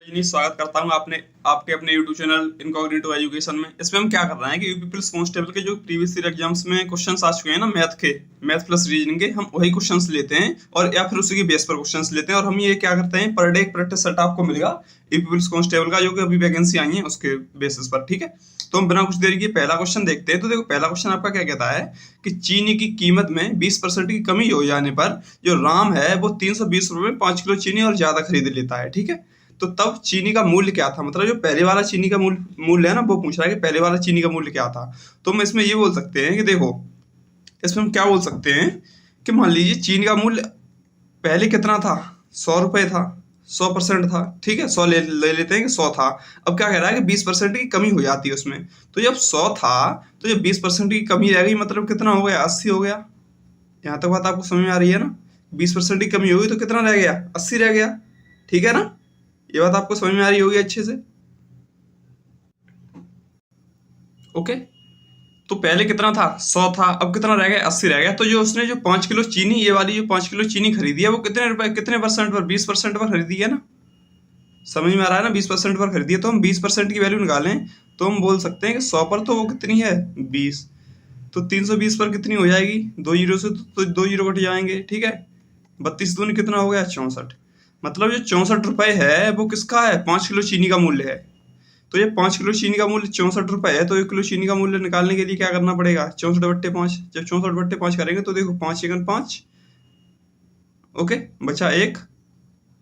जी, स्वागत करता हूँ आपके अपने यूट्यूब चैनल इनकॉग्निटो एजुकेशन में। इसमें हम क्या कर रहे हैं कि यूपी पुलिस कांस्टेबल के जो प्रीवियस ईयर एग्जाम्स में क्वेश्चंस आ चुके हैं ना, मैथ प्लस रीजनिंग के, हम वही क्वेश्चंस लेते हैं और या फिर उसी की बेस पर क्वेश्चंस लेते हैं। और हम ये क्या करते हैं, पर डे एक प्रैक्टिस सेट आपको मिलेगा यूपी पुलिस कांस्टेबल का, जो कि अभी वैकेंसी आई है उसके बेसिस पर। ठीक है, तो हम बिना कुछ देरी के पहला क्वेश्चन देखते हैं। तो देखो, पहला क्वेश्चन आपका क्या कहता है कि चीनी की कीमत में 20% की कमी हो जाने पर जो राम है वो 320 रुपए में 5 किलो चीनी और ज्यादा खरीद लेता है। ठीक है, तो तब चीनी का मूल्य क्या था, मतलब जो पहले वाला चीनी का मूल्य है ना, वो पूछ रहा है कि पहले वाला चीनी का मूल्य क्या था। तो हम इसमें ये बोल सकते हैं कि देखो, इसमें हम क्या बोल सकते हैं कि मान लीजिए चीनी का मूल्य पहले कितना था, 100 रुपए था, 100% था। ठीक है, 100 ले लेते हैं कि 100 था। अब क्या कह रहा है कि 20% की कमी हो जाती है उसमें। तो जब 100 था तो जब 20% की कमी रह गई, मतलब कितना हो गया, 80 हो गया। यहाँ तक बात आपको समझ में आ रही है ना? 20% की कमी होगी तो कितना रह गया, 80 रह गया। ठीक है ना, ये बात आपको समझ में आ रही होगी अच्छे से। ओके, तो पहले कितना था, 100 था, अब कितना रह गया, 80 रह गया। तो जो उसने जो 5 किलो चीनी, ये वाली जो 5 किलो चीनी खरीदी है, वो कितने रुपए, कितने परसेंट पर, 20% पर खरीदी है ना? समझ में आ रहा है ना? 20% पर खरीदी है। तो हम 20% की वैल्यू निकालें तो हम बोल सकते हैं कि 100 पर तो वो कितनी है, 20। तो 320 पर कितनी हो जाएगी, 2 जीरो से तो 2 जीरो कट जाएंगे। ठीक है, 32 दूनी कितना हो गया, 64। मतलब जो 64 रुपए है वो किसका है, 5 किलो चीनी का मूल्य है। तो ये 5 किलो चीनी का मूल्य 64 रुपए है। तो 1 किलो चीनी का मूल्य निकालने के लिए क्या करना पड़ेगा, 64/5। जब 64/5 करेंगे तो देखो, 5 एकन 5, ओके, बचा 1,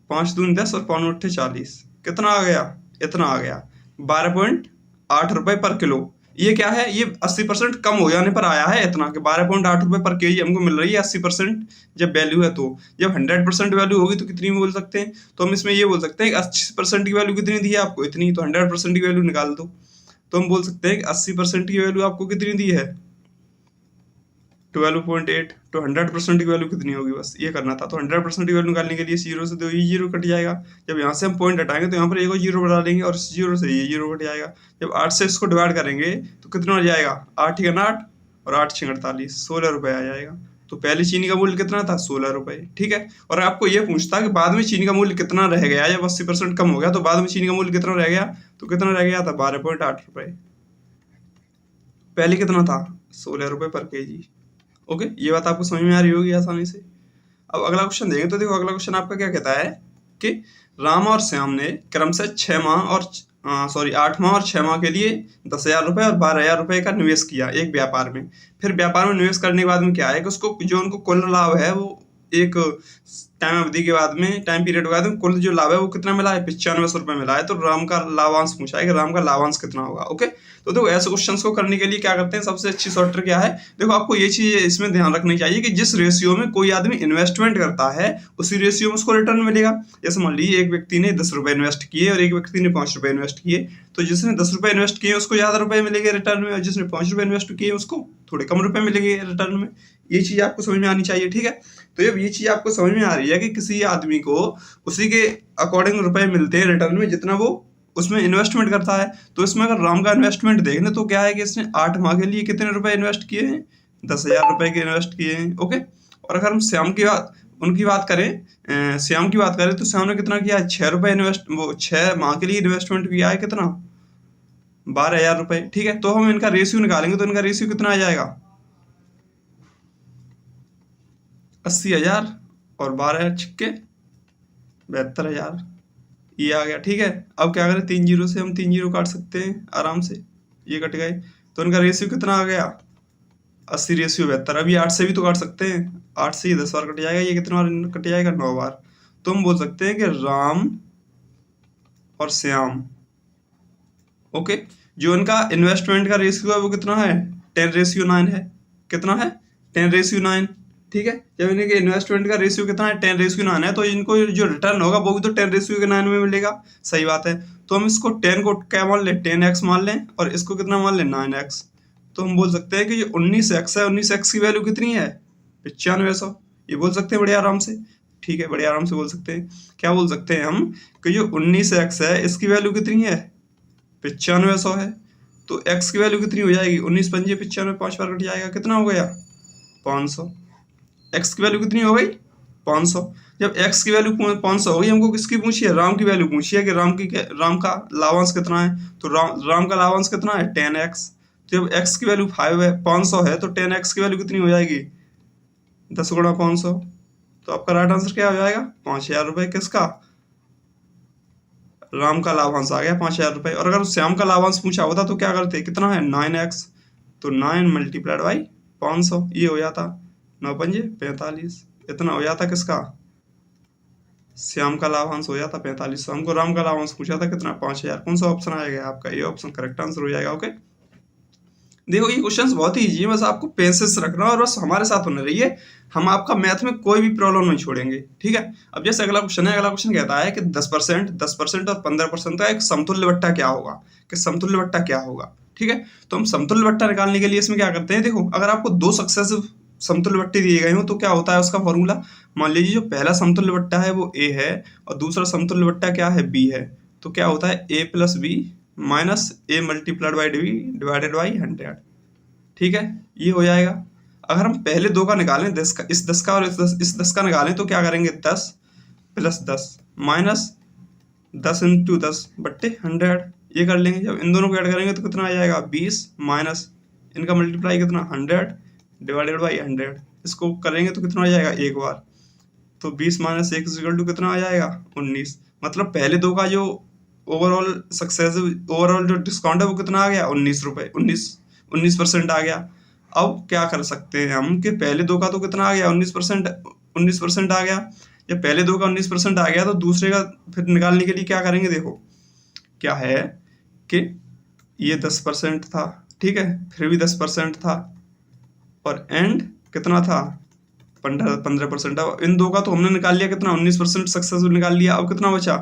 5 दूनी 10 और 5 अट्ठे 40। कितना आ गया, इतना आ गया, 12.8 रुपए पर किलो। ये क्या है, ये 80% कम हो जाने पर आया है इतना, कि 12.8 रुपए पर केजी हमको मिल रही है 80% जब वैल्यू है। तो जब 100% वैल्यू होगी तो कितनी बोल सकते हैं, तो हम इसमें ये बोल सकते हैं कि 80% की वैल्यू कितनी दी है आपको, इतनी। तो 100% की वैल्यू निकाल दो। तो हम बोल सकते हैं कि 80% की वैल्यू आपको कितनी दी है, 12.8। तो 100% की वैल्यू कितनी होगी, बस ये करना था। तो 100% की वैल्यू निकालने के लिए जीरो से दो, ये जीरो कट जाएगा। जब यहाँ से हम पॉइंट हटाएंगे तो यहाँ पर एक और जीरो बढ़ा लेंगे और इस जीरो से ये जीरो कट जाएगा। जब 8 से इसको डिवाइड करेंगे तो कितना हो जाएगा, 8 या 8 और 8 6 48, 16 रुपए आ जाएगा। तो पहले चीनी का मूल्य कितना था, 16 रुपए। ठीक है, और आपको ये पूछता कि बाद में चीनी का मूल्य कितना रह गया, जब 80% कम हो गया तो बाद में चीनी का मूल्य कितना रह गया, तो कितना रह गया था, 12.8 रुपए। पहले कितना था, 16 रुपए पर केजी। ओके, ये बात आपको समझ में आ रही होगी आसानी से। अब अगला क्वेश्चन देंगे तो देखो, अगला क्वेश्चन आपका क्या कहता है कि राम और श्याम ने क्रमशः 6 माह और 8 माह और 6 माह के लिए 10,000 रुपए और 12,000 रुपए का निवेश किया एक व्यापार में। फिर व्यापार में निवेश करने के बाद में क्या है कि उसको जो उनको कुल लाभ है वो एक टाइम अवधि के बाद में, टाइम पीरियड के बाद में कुल जो लाभ है वो कितना मिला है, 9500 रुपए मिला है। तो राम का लाभांश पूछा है कि राम का लाभांश कितना होगा। ओके, तो देखो, ऐसे क्वेश्चंस को करने के लिए क्या करते हैं, सबसे अच्छी शॉर्ट ट्रिक क्या है, देखो आपको ये चीज इसमें ध्यान रखनी चाहिए कि जिस रेशियो में कोई आदमी इन्वेस्टमेंट करता है उसी रेशियो में उसको रिटर्न मिलेगा। जैसे मान लीजिए एक व्यक्ति ने 10 रुपए इन्वेस्ट किए और एक व्यक्ति ने 5 रुपए इन्वेस्ट किए, तो जिसने 10 रुपए इन्वेस्ट किए उसको ज्यादा रुपए मिलेंगे रिटर्न में, और जिसने 5 रुपए इन्वेस्ट किए उसको थोड़े कम रुपए मिलेंगे रिटर्न में। ये चीज आपको समझ में आनी चाहिए। ठीक है, तो जब ये चीज आपको समझ में आ रही है कि किसी आदमी को उसी के अकॉर्डिंग रुपए मिलते हैं रिटर्न में जितना वो उसमें इन्वेस्टमेंट करता है, तो इसमें अगर राम का इन्वेस्टमेंट देख लें तो क्या है कि इसने 8 माह के लिए कितने रुपए इन्वेस्ट किए हैं, 10,000 रुपए के इन्वेस्ट किए हैं। ओके, और अगर हम श्याम की बात उनकी बात करें, श्याम की बात करें तो श्याम ने कितना किया है, 6 रुपए इन्वेस्ट, वो 6 माह के लिए इन्वेस्टमेंट किया है, कितना, 12,000 रुपए। ठीक है, तो हम इनका रेशियो निकालेंगे तो इनका रेशियो कितना आ जाएगा, 80,000 और 12 छिक्के 72,000, ये आ गया। ठीक है, अब क्या करें, 3 जीरो से हम 3 जीरो काट सकते हैं आराम से, ये कट गए। तो इनका रेशियो कितना आ गया, 80/72। अभी 8 से भी तो काट सकते हैं, 8 से ये 10 बार कट जाएगा, ये कितना बार कट जाएगा, 9 बार। तो हम बोल सकते हैं कि राम और श्याम, ओके, जो इनका इन्वेस्टमेंट का रेशियो है वो कितना है, 10/9 है। कितना है, 10/9। ठीक है, जब इनके इन्वेस्टमेंट का रेशियो कितना है, 10/9 है, तो इनको जो रिटर्न होगा वो भी तो 10/9 में मिलेगा। सही बात है। तो हम इसको 10 को क्या मान लें, 10x मान लें, और इसको कितना मान लें, 9x। तो हम बोल सकते हैं कि जो 19x है, 19x की वैल्यू कितनी है, 9500। ये बोल सकते हैं बड़े आराम से। ठीक है, बड़े आराम से बोल सकते हैं। क्या बोल सकते हैं हम कि जो 19x है इसकी वैल्यू कितनी है, 9500 है। तो x की वैल्यू कितनी हो जाएगी, 19 पंजे 95, 5 बार कट जाएगा, कितना हो गया, 500। x की वैल्यू कितनी हो गई, 500। जब x की वैल्यू 500 होगी, हमको किसकी पूछी है, राम की वैल्यू पूछी है कि राम का लाभांश कितना है, तो राम का लाभांश कितना है 10x। तो जब x की वैल्यू 500 है तो 10x की वैल्यू कितनी हो जाएगी 10 गुणा 500। तो आपका राइट आंसर क्या हो जाएगा 5000 रुपये। किसका, राम का लाभांश आ गया 5000 रुपये। और अगर श्याम का लाभांश पूछा होता तो क्या करते, कितना है 9x, तो 9 मल्टीप्लाइड बाई 500, ये हो जाता 9 पंजे 45। इतना हो जाता किसका, श्याम का लाभांश हो जाता 45। हमको राम का लाभांश पूछा था कितना 5000। कौन सा ऑप्शन आएगा आपका, ये ऑप्शन करेक्ट आंसर हो जाएगा। ओके, देखो ये क्वेश्चंस बहुत ही इजी है, बस आपको पेशेंस रखना और बस हमारे साथ होने रहिए, हम आपका मैथ में कोई भी प्रॉब्लम नहीं छोड़ेंगे, ठीक है। अब जैसे अगला क्वेश्चन है, अगला क्वेश्चन कहता है कि 10% और 15% का एक समतुल्य बट्टा क्या होगा, कि समतुल्य बट्टा क्या होगा, ठीक है। तो हम समतुल्य बट्टा निकालने के लिए इसमें क्या करते हैं, देखो अगर आपको 2 सक्सेसिव समतुल्य बट्टे दिए गए हो तो क्या होता है उसका फॉर्मूला, मान लीजिए जो पहला समतुल्य बट्टा है वो a है और दूसरा समतुल्य बट्टा क्या है b है, तो क्या होता है a plus B minus a multiplied by b divided by 100, ठीक है, ये हो जाएगा। अगर हम पहले 2 का निकालें, 10 का, इस 10 का और इस 10 का निकालें तो क्या करेंगे 10 प्लस 10 माइनस 10 इंटू 10 बट्टे 100, ये कर लेंगे। जब इन दोनों को ऐड करेंगे तो कितना आ जाएगा 20 माइनस इनका मल्टीप्लाई कितना 100 डिवाइडेड बाई 100, इसको करेंगे तो कितना आ जाएगा एक बार, तो 20 माइनस 1 इक्वल टू कितना आ जाएगा 19। मतलब पहले 2 का जो ओवरऑल जो डिस्काउंट है वो कितना आ गया 19 रुपये, 19% आ गया। अब क्या कर सकते हैं हम कि पहले 2 का तो कितना आ गया 19% आ गया। जब पहले 2 का 19% आ गया तो दूसरे का फिर निकालने के लिए क्या करेंगे, देखो क्या है कि ये 10% था, ठीक है, फिर भी 10% था और एंड कितना था 15%। अब इन 2 का तो हमने निकाल लिया कितना 19% सक्सेसफुल निकाल लिया। अब कितना बचा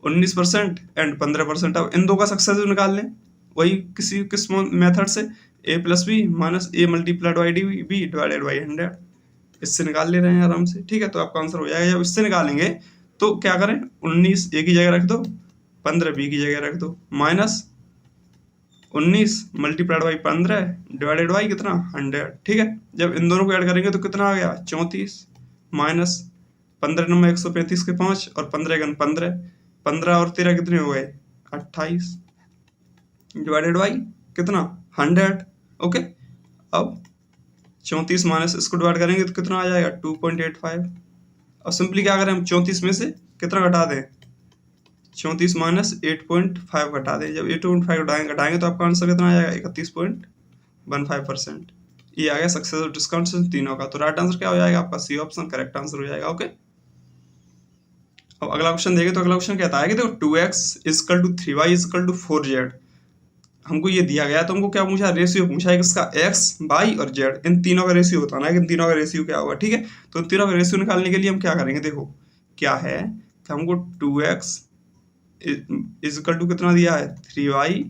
19% एंड 15%। अब इन 2 का सक्सेसफुल निकाल लें वही किस मेथड से, a plus B minus a multiplied by b divided by 100, इससे निकाल ले रहे हैं आराम से, ठीक है। तो आपका आंसर हो जाएगा। जब इससे निकालेंगे तो क्या करें 19 a की जगह रख दो, 15 b की जगह रख दो, minus 19 multiplied by 15 divided by कितना 100, ठीक है। जब इन दोनों को ऐड करेंगे तो कितना आ गया 34 माइनस 15 नंबर 135 के 5 और 15 गन 15 और 13 कितने हो गए 28 डिवाइडेड बाई कितना 100, ओके। अब 34 माइनस इसको डिवाइड करेंगे तो कितना आ जाएगा 2.85। अब सिंपली क्या करें हम 34 में से कितना घटा दें 34 माइनस 8.5 घटा दें। जब 8.5 घटाएंगे तो आपका आंसर कितना आ जाएगा 31.15%। ये आ गया सक्सेस और डिस्काउंट से तीनों का। तो राइट आंसर क्या हो जाएगा आपका सी ऑप्शन करेक्ट आंसर हो जाएगा, ओके। अब अगला क्वेश्चन देखें तो अगला क्वेश्चन कहता है कि देखो 2x equal to 3y equal to 4z। हमको ये दिया गया तो हमको क्या पूछा, रेशियो पूछा है किसका x y और z, इन तीनों का रेशियो बताना है कि इन तीनों का रेशियो क्या होगा, ठीक है। तो इन तीनों का रेशियो निकालने के लिए हम क्या करेंगे, देखो क्या है कि हमको 2x इक्वल टू कितना दिया है 3y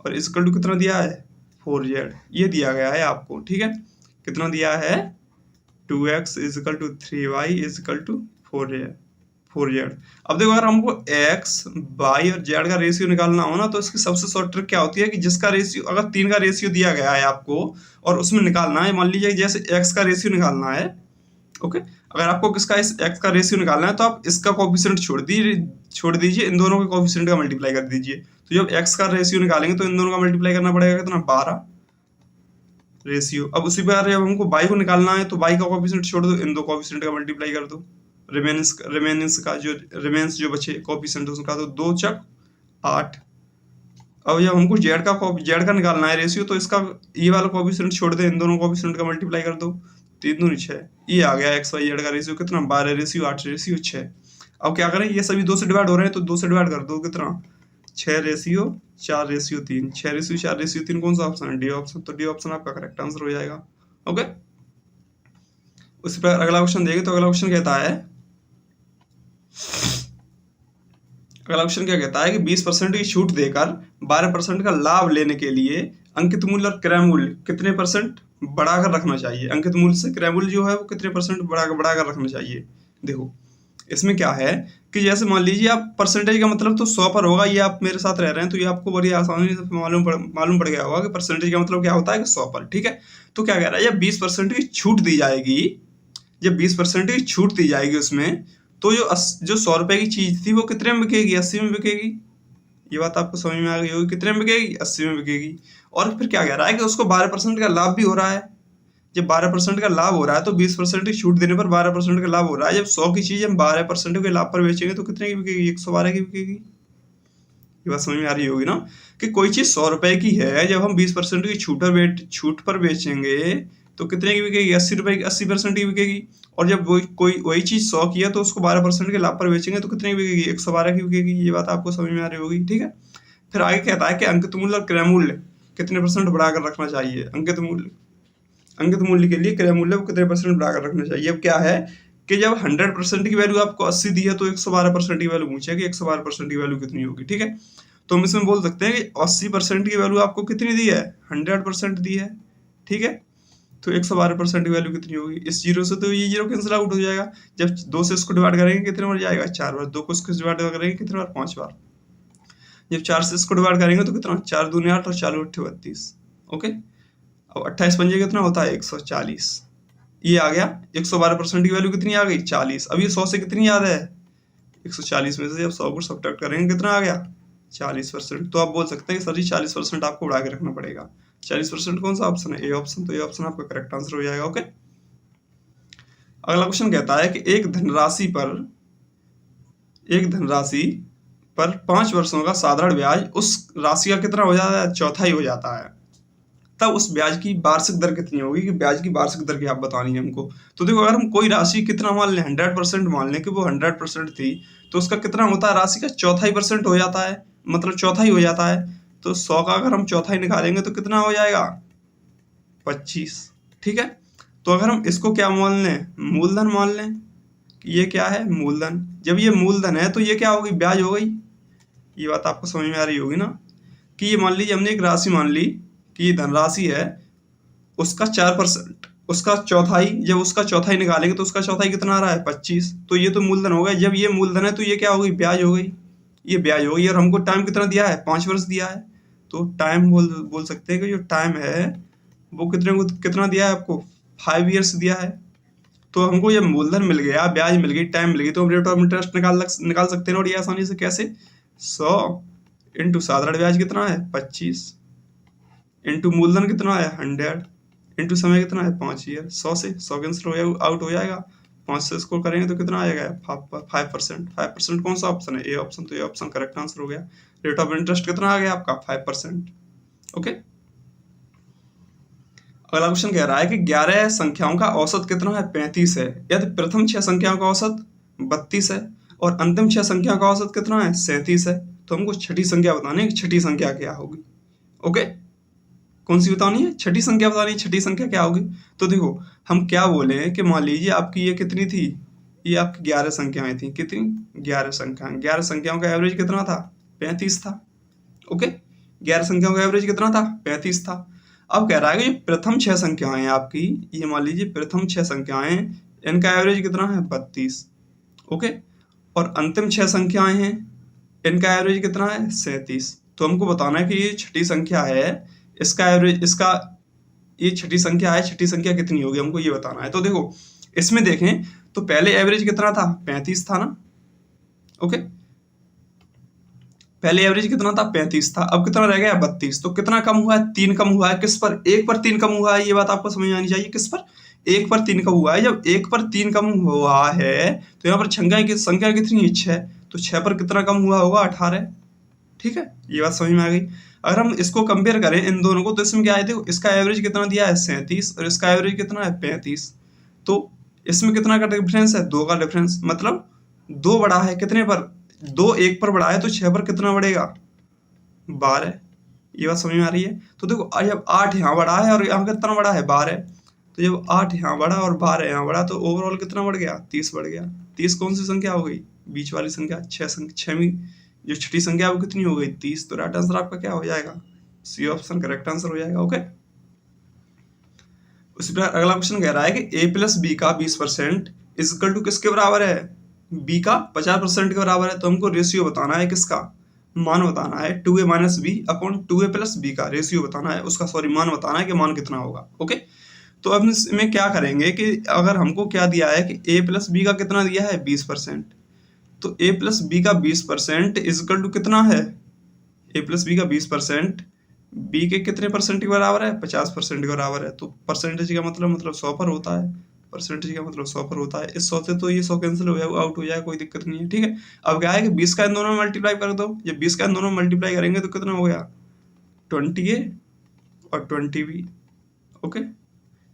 और इक्वल टू कितना दिया है 4z, ये दिया गया है आपको, ठीक है। कितना दिया है 2x equal to 3y equal to 4z। अब देखो अगर हमको x y और z का रेशियो निकालना हो ना तो इसकी सबसे शॉर्ट ट्रिक क्या होती है कि जिसका रेशियो, अगर 3 का रेशियो दिया गया है आपको और उसमें निकालना है, मान लीजिए जैसे x का रेशियो निकालना है, ओके। अगर आपको किसका इस x का रेशियो निकालना है तो आप इसका कोएफिशिएंट छोड़ दीजिए, इन दोनों के कोएफिशिएंट का मल्टीप्लाई कर दीजिए। तो जब x का रेशियो निकालेंगे तो इन दोनों का मल्टीप्लाई करना पड़ेगा कितना 12 रेशियो। अब उसी प्रकार जब हमको y को निकालना है तो y का कोएफिशिएंट छोड़ दो, इन दो कोएफिशिएंट का मल्टीप्लाई कर दो, रिमेन्स जो बचे कोएफिशिएंट उसका तो 2 चक 8। अब जब हमको z का निकालना है रेशियो तो इसका ये वाला कोएफिशिएंट छोड़ दे, इन दोनों कोएफिशिएंट का मल्टीप्लाई कर दो, 3 दूनी 6। ये आ गया x y z का रेशियो कितना 12 रेशियो 8 रेशियो 6। अब क्या करें, ये सभी 2 से डिवाइड हो रहे हैं तो 2 से डिवाइड कर दो, कितना 6 रेशियो 4 रेशियो 3, 6 रेशियो 4 रेशियो 3 कौन सा ऑप्शन है डी ऑप्शन। तो डी ऑप्शन आपका करेक्ट आंसर हो जाएगा, ओके। उसी प्रकार अगला क्वेश्चन देखें तो अगला क्वेश्चन कहता है, अगला क्वेश्चन क्या कहता है कि 20% की छूट देकर 12% का लाभ लेने के लिए अंकित मूल्य और क्रय मूल्य कितने परसेंट बढ़ाकर रखना चाहिए। अंकित मूल्य से क्रय मूल्य जो है वो कितने परसेंट बढ़ाकर रखना चाहिए। देखो इसमें क्या है कि जैसे मान लीजिए आप परसेंटेज का मतलब तो 100 पर होगा, ये आप मेरे साथ रह रहे हैं तो ये आपको बड़ी आसानी से मालूम पड़ गया होगा कि परसेंटेज का मतलब क्या होता है कि 100 पर, ठीक है। तो क्या कह रहा है जब 20% की छूट दी जाएगी जब 20% की छूट दी जाएगी उसमें, तो जो 100 रुपए की चीज थी वो कितने में बिकेगी? 80 में बिकेगी। ये बात आपको समझ में आ गई होगी। कितने में बिकेगी? 80 में बिकेगी। और फिर क्या कह रहा है कि उसको 12% का लाभ भी हो रहा है। जब 12% का लाभ हो रहा है तो 20% की छूट देने पर 12% का लाभ हो रहा है। जब 100 की चीज हम 12% के लाभ पर बेचेंगे तो कितने की बिकेगी? 112 की बिकेगी। ये बात समझ में आ रही होगी ना, कि कोई चीज 100 रुपए की है, जब हम 20% की छूट पर बेचेंगे तो कितने की बिकेगी? 80 रुपए की, 80% की बिकेगी। और जब वही चीज 100 की है तो उसको 12% के लाभ पर बेचेंगे तो कितने की बिकेगी? 112 की बिकेगी। ये बात आपको समझ में आ रही होगी, ठीक है। फिर आगे कहता है कि अंकित मूल्य और क्रय मूल्य कितने % बढ़ाकर रखना चाहिए। अंकित मूल्य के लिए क्रय मूल्य को कितने % बढ़ाकर रखना चाहिए। अब क्या है कि जब 100% की वैल्यू आपको 80 दी है तो 112% की वैल्यू पूछे कि 112% की वैल्यू कितनी होगी, ठीक है। तो हम इसमें बोल सकते हैं कि 80% की वैल्यू आपको कितनी दी है? 100% दी है, ठीक है। तो 112% की वैल्यू कितनी होगी? इस जीरो से तो ये जीरो कैंसिल आउट हो जाएगा। जब 2 से इसको डिवाइड करेंगे कितने बार जाएगा? 4 बार। 2 को इसको डिवाइड करेंगे कितने बार? 5 बार। जब 4 से इसको डिवाइड करेंगे तो कितना? 4 दूनी 8 और 4 8 32। ओके। अब 28 पंजे कितना होता है? 140। ये आ गया। 112% की वैल्यू कितनी आ गई? 40। अब ये 100 से कितनी याद है? 140 में से जब 100 को सब्ट्रैक्ट करेंगे कितना आ गया? 40%। तो आप बोल सकते हैं कि सर जी 40% आपको बढ़ा के रखना पड़ेगा। 40% कौन सा ऑप्शन है? A option. तो ये ऑप्शन आपका करेक्ट आंसर हो जाएगा। ओके। अगला क्वेश्चन कहता है कि एक धनराशि पर 5 वर्षों का साधारण ब्याज उस राशि का कितना हो जाता है? चौथाई हो जाता है। तब उस ब्याज की वार्षिक दर कितनी होगी? कि ब्याज की वार्षिक दर की आप बतानी है हमको। तो देखो, अगर हम कोई राशि कितना मान लें, 100% मान लें कि वो 100% थी, तो उसका कितना होता है? राशि का चौथाई % हो जाता है, मतलब चौथाई हो जाता है। तो 100 का अगर हम चौथाई निकालेंगे तो कितना हो जाएगा? 25, ठीक है। तो अगर हम इसको क्या मान लें? मूलधन मान लें कि ये क्या है? मूलधन। जब ये मूलधन है तो ये क्या होगी? ब्याज हो गई। ये बात आपको समझ में आ रही होगी ना, कि ये मान लीजिए हमने एक राशि मान ली कि ये धनराशि है, उसका 4%, उसका चौथाई, जब उसका चौथाई निकालेंगे तो उसका चौथाई कितना आ रहा है? 25। तो ये तो मूलधन हो गया। जब ये मूलधन है तो ये क्या हो गई? ब्याज हो गई। ये ब्याज हो गई। और हमको टाइम कितना दिया है? 5 वर्ष दिया है। तो टाइम बोल सकते हैं कि जो टाइम है वो कितना दिया है आपको? 5 ईयर्स दिया है। तो हमको जब मूलधन मिल गया, ब्याज मिल गई, टाइम मिल गई, तो हम रेट ऑफ इंटरेस्ट निकाल सकते हैं। और ये आसानी से कैसे? 100 इंटू साधारण ब्याज कितना है? 25 इंटू मूलधन कितना है? 100 इंटू समय कितना है? 5 ईयर। 100 से 100 कैंसिल आउट हो जाएगा। 5 से इसको करेंगे तो कितना आएगा? 5%। 5% कौन सा ऑप्शन है? A option. तो ये ऑप्शन करेक्ट आंसर हो गया। रेट ऑफ इंटरेस्ट कितना आ गया आपका? 5%। ओके। अगला क्वेश्चन कह रहा है कि 11 संख्याओं का औसत कितना है? 35 है। यदि प्रथम 6 संख्याओं का औसत 32 है और अंतिम 6 संख्याओं का औसत कितना है? 37 है। तो हमको छठी संख्या बतानी है कि छठी संख्या क्या होगी। ओके। कौन सी बतानी है? छठी संख्या बतानी है। छठी संख्या क्या होगी? तो देखो, हम क्या बोले कि मान लीजिए आपकी ये कितनी थी? ये आपकी 11 संख्याएं थी। कितनी? 11 संख्याएं। 11 संख्याओं का एवरेज कितना था? 35 था। ओके। 11 संख्याओं का एवरेज कितना था? 35 था। अब कह रहा है कि प्रथम 6 संख्याएं आपकी, ये मान लीजिए प्रथम 6 संख्याएं, इनका एवरेज कितना है? 32। ओके। और अंतिम 6 संख्याएं हैं, इनका एवरेज कितना है? 37। तो हमको बताना है कि ये छठी संख्या है, इसका एवरेज, ये छठी संख्या है, छठी संख्या कितनी होगी, हमको ये बताना है। तो देखो, इसमें देखें तो पहले एवरेज कितना था? 35 था ना। ओके। पहले एवरेज कितना था? 35 था। अब कितना रह गया? 32। तो कितना कम हुआ है? 3 कम हुआ है। किस पर? 1 पर 3 कम हुआ है। ये बात आपको समझ में आनी चाहिए। किस पर? 1 पर 3 कम हुआ है। जब 1 पर 3 कम हुआ है तो यहाँ पर संख्या कितनी है? 6। तो 6 पर कितना कम हुआ होगा? 18। ठीक है, ये बात समझ में आ गई। अगर हम इसको कंपेयर करें इन दोनों को, तो इसमें क्या है? देखो, इसका एवरेज कितना दिया है? 37 और इसका एवरेज कितना है? 35। तो इसमें कितना का डिफरेंस है? 2 का डिफरेंस। मतलब 2 बड़ा है कितने पर? 2 1 पर बड़ा है, तो 6 पर कितना बढ़ेगा? 12। ये बात समझ में आ रही है? तो देखो, जब 8 यहाँ बड़ा है और यहाँ कितना बड़ा है? 12। तो जब 8 यहाँ बड़ा और 12 यहाँ बड़ा, तो ओवरऑल कितना बढ़ गया? 30 बढ़ गया। 30 कौन सी संख्या हो गई? बीच वाली संख्या। 6वीं जो छठी संख्या वो कितनी हो गई? 30। तो राइट आंसर आपका क्या हो जाएगा? सी ऑप्शन करेक्ट आंसर हो जाएगा। ओके। उसी प्रकार अगला क्वेश्चन कह रहा है कि a प्लस बी का 20% इज इक्वल टू किसके बराबर है? b का 50% के बराबर है। तो हमको रेशियो बताना है, किसका? मान बताना है। 2a minus B upon 2a plus B का रेशियो बताना है, उसका मान बताना है कि मान कितना होगा। ओके। तो अब इसमें क्या करेंगे कि अगर हमको क्या दिया है कि a प्लस बी का कितना दिया है 20%, तो a प्लस बी का 20% इजकल टू कितना है, a प्लस बी का 20% बी के कितने परसेंट के बराबर है, 50% के बराबर है। तो परसेंटेज का मतलब 100 पर होता है, परसेंटेज का मतलब 100 पर होता है। इस 100 से तो ये 100 कैंसिल हो जाएगा, आउट हो जाएगा, कोई दिक्कत नहीं है, ठीक है। अब क्या है कि 20 का इन दोनों में मल्टीप्लाई कर दो, जब 20 का इन दोनों में मल्टीप्लाई करेंगे तो कितना हो गया 20a और 20b, ओके,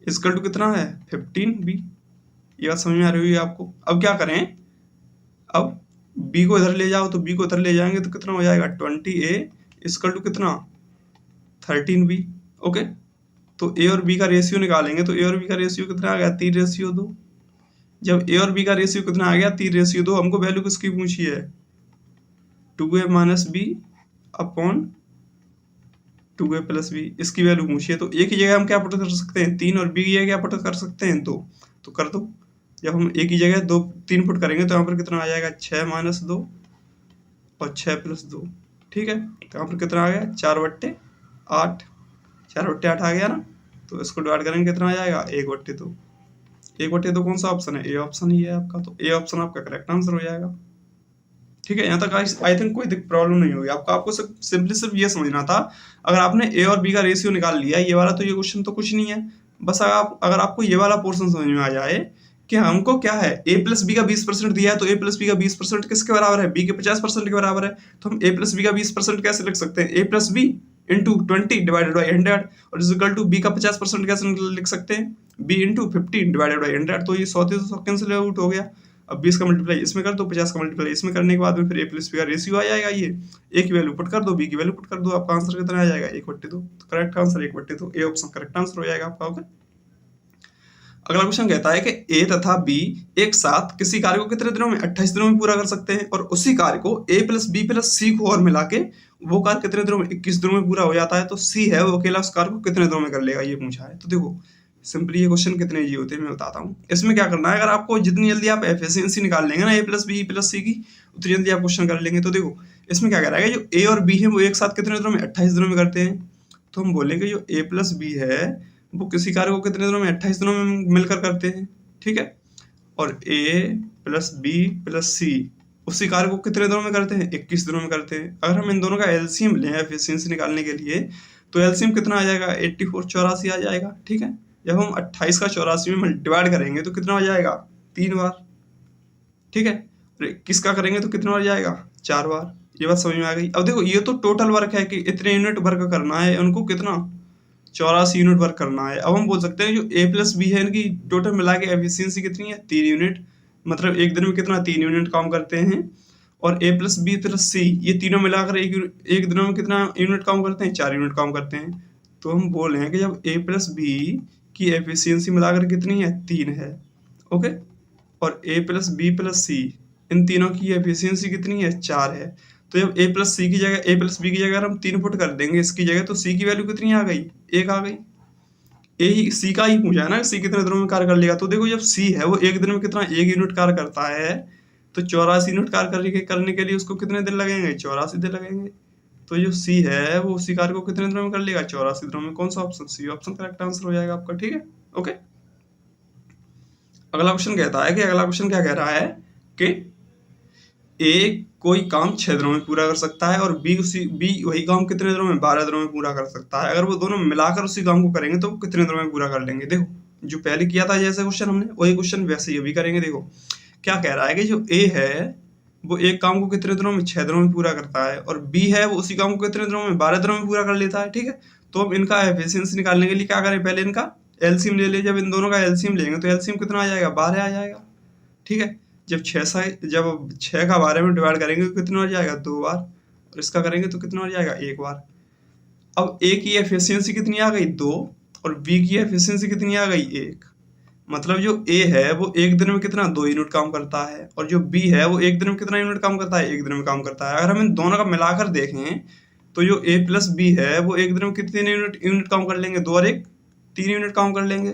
इसकल टू कितना है 15b। ये बात समझ में आ रही है आपको। अब क्या करें, अब b को इधर ले जाओ, तो b को इधर ले जाएंगे तो कितना हो जाएगा 20a इसकल टू कितना 13b, ओके। तो a और b का रेशियो निकालेंगे, तो a और b का रेशियो कितना आ गया 3:2। जब a और b का रेशियो कितना आ गया 3:2, हमको वैल्यू किसकी पूछी है 2a minus B upon 2a plus B, इसकी वैल्यू पूछी है। तो a की जगह हम क्या पुट कर सकते हैं 3 और b की जगह क्या पुट कर सकते हैं 2, तो कर दो। जब हम a की जगह 3 पुट करेंगे तो यहाँ पर कितना आ जाएगा 6 माइनस 2 और 6 प्लस 2, ठीक है। तो यहाँ पर कितना आ गया 4/8, 4/8 आ गया ना। तो इसको डिवाइड करेंगे कितना आ जाएगा 1/2, 1/2 कौन सा ऑप्शन है, ए ऑप्शन ही है आपका। तो ए ऑप्शन आपका करेक्ट आंसर हो जाएगा, ठीक है। यहाँ तक आई थिंक कोई प्रॉब्लम नहीं होगी आपको। आपको सिर्फ ये समझना था, अगर आपने ए और बी का रेशियो निकाल लिया ये वाला, तो ये क्वेश्चन तो कुछ नहीं है। बस अगर आपको ये वाला पोर्शन समझ में आ जाए कि हमको क्या है a प्लस बी का 20% दिया है, तो a प्लस बी का 20% किसके बराबर है, b के 50% के बराबर है। तो हम a प्लस बी का 20% कैसे लिख सकते हैं, a plus B into 20 divided by 100, और इज इक्वल टू b का 50% कैसे लिख सकते हैं, b इंटू 50 डिवाइडेड बाई 100। तो ये 100 से 100 कैंसिल आउट हो गया। अब 20 का मल्टीप्लाई इसमें कर दो, 50 का मल्टीप्लाई इसमें करने के बाद में फिर a प्लस बी का रेशियो आ जाएगा। ये a की वैल्यू पुट कर दो, b की वैल्यू पुट कर दो, आपका आंसर कितना आ जाएगा 1/2। तो correct answer 1/2, A option correct answer हो जाएगा आपका, ओके। अगला क्वेश्चन कहता है कि ए तथा बी एक साथ किसी कार्य को कितने दिनों में 28 दिनों में पूरा कर सकते हैं, और उसी कार्य को ए प्लस बी प्लस सी को और मिला के वो कार्य कितने दिनों में 21 दिनों में पूरा हो जाता है। तो सी है वो अकेला उस कार्य को कितने दिनों में कर लेगा, ये पूछा है। तो देखो सिंपली ये क्वेश्चन कितने इजी होते हैं मैं बताता हूँ। इसमें क्या करना है, अगर आपको जितनी जल्दी आप एफिशिएंसी निकाल लेंगे ना ए प्लस बी प्लस सी की, उतनी जल्दी आप क्वेश्चन कर लेंगे। तो देखो इसमें क्या कह रहा है कि जो ए और बी है वो एक साथ कितने दिनों में 28 दिनों में करते हैं। तो हम बोलेंगे जो ए प्लस बी है वो किसी कार्य को कितने दिनों में 28 दिनों में मिलकर करते हैं, ठीक है। और a प्लस बी प्लस सी उसी कार्य को कितने दिनों में करते हैं 21 दिनों में करते हैं। अगर हम इन दोनों का एलसीएम लें एफिशिएंसी निकालने के लिए, तो एलसीएम कितना आ जाएगा 84 84 आ जाएगा, ठीक है। जब हम 28 का 84 में डिवाइड करेंगे तो कितना हो जाएगा 3 बार, ठीक है। किसका करेंगे तो कितना हो जाएगा 4 बार। ये बात समझ में आ गई। अब देखो ये तो टोटल वर्क है कि इतने यूनिट वर्क करना है उनको, कितना 84 यूनिट वर्क करना है। अब हम बोल सकते हैं जो a प्लस बी है इनकी टोटल मिला के एफिशिएंसी कितनी है 3 यूनिट, मतलब एक दिन में कितना 3 यूनिट काम करते हैं। और a प्लस बी प्लस सी ये तीनों मिलाकर एक दिनों में कितना यूनिट काम करते हैं 4 यूनिट काम करते हैं। तो हम बोल रहे हैं कि जब a प्लस बी की एफिशिएंसी मिलाकर कितनी है 3 है, ओके, और a प्लस बी प्लस सी इन तीनों की एफिशिएंसी कितनी है 4 है। तो जब a प्लस सी की जगह a प्लस बी की जगह हम 3 पुट कर देंगे इसकी जगह, तो c की वैल्यू कितनी आ गई 1 आ गई। ए ही सी का ही पूछा है ना, सी कितने दिनों में कार्य कर लेगा। तो देखो जब सी है वो एक दिन में कितना 1 यूनिट कार्य करता है, तो 84 यूनिट कार्य करने के लिए उसको कितने दिन लगेंगे 84 दिन लगेंगे। तो जो सी है वो उसी कार्य को कितने दिनों में कर लेगा 84 दिनों में। कौन सा option, C option correct answer हो जाएगा आपका, ठीक है, ओके। अगला क्वेश्चन कहता है कि अगला क्वेश्चन क्या कह रहा है कि ए कोई काम 6 दिनों में पूरा कर सकता है, और बी वही काम कितने दिनों में 12 दिनों में पूरा कर सकता है। अगर वो दोनों मिलाकर उसी काम को करेंगे तो कितने दिनों में पूरा कर लेंगे। देखो जो पहले किया था जैसे क्वेश्चन हमने वही क्वेश्चन वैसे ही अभी करेंगे। देखो क्या कह रहा है कि जो ए है वो एक काम को कितने दिनों में 6 दिनों में पूरा करता है, और बी है वो उसी काम को कितने दिनों में 12 दिनों में पूरा कर लेता है, ठीक है। तो हम इनका एफिशिएंसी निकालने के लिए क्या करें, पहले इनका एलसीएम ले ले। जब इन दोनों का एलसीएम लेंगे तो एलसीएम कितना आ जाएगा 12 आ जाएगा, ठीक है। जब 6 का 12 में डिवाइड करेंगे तो कितना हो जाएगा 2 बार, और इसका करेंगे तो कितना हो जाएगा 1 बार। अब ए की एफिशिएंसी कितनी आ गई 2, और बी की एफिशिएंसी कितनी आ गई 1। मतलब जो ए है वो एक दिन में कितना 2 यूनिट काम करता है, और जो बी है वो एक दिन में कितना यूनिट काम करता है 1 दिन में काम करता है। अगर हम इन दोनों का मिलाकर देखें तो जो ए प्लस बी है वो एक दिन में कितने यूनिट काम कर लेंगे, 2 और 1 3 यूनिट काम कर लेंगे।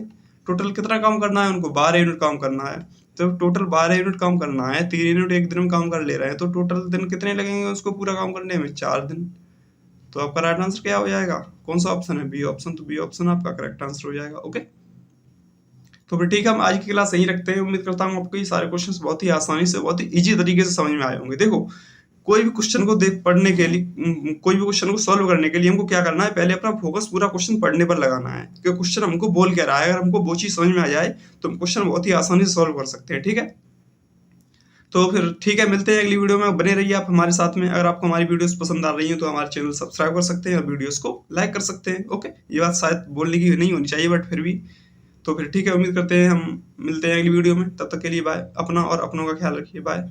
टोटल कितना काम करना है उनको 12 यूनिट काम करना है। तो टोटल 12 यूनिट काम करना है, 3 यूनिट एक दिन में काम कर ले रहे हैं, तो टोटल दिन कितने लगेंगे उसको पूरा काम करने में 4 दिन। तो आपका राइट आंसर क्या हो जाएगा, कौन सा ऑप्शन है बी ऑप्शन। तो बी ऑप्शन आपका करेक्ट आंसर हो जाएगा, ओके। तो फिर ठीक है, हम आज की क्लास यहीं रखते हैं। उम्मीद करता हूँ आपको ये सारे क्वेश्चंस बहुत ही आसानी से, बहुत ही ईजी तरीके से समझ में आए होंगे। देखो, कोई भी क्वेश्चन को देख पढ़ने के लिए कोई भी क्वेश्चन को सॉल्व करने के लिए हमको क्या करना है, पहले अपना फोकस पूरा क्वेश्चन पढ़ने पर लगाना है कि क्वेश्चन हमको बोल क्या रहा है। अगर हमको वो चीज समझ में आ जाए तो हम क्वेश्चन बहुत ही आसानी से सॉल्व कर सकते हैं। ठीक है, तो फिर ठीक है, मिलते हैं अगली वीडियो में। बने रहिए आप हमारे साथ में। अगर आपको हमारी वीडियोस पसंद आ रही हैं तो हमारे चैनल सब्सक्राइब कर सकते हैं और वीडियोस को लाइक कर सकते हैं। ओके, ये बात शायद बोलने की नहीं होनी चाहिए, बट फिर भी। तो फिर ठीक है, उम्मीद करते हैं हम मिलते हैं अगली वीडियो में। तब तक के लिए बाय। अपना और अपनों का ख्याल रखिए। बाय।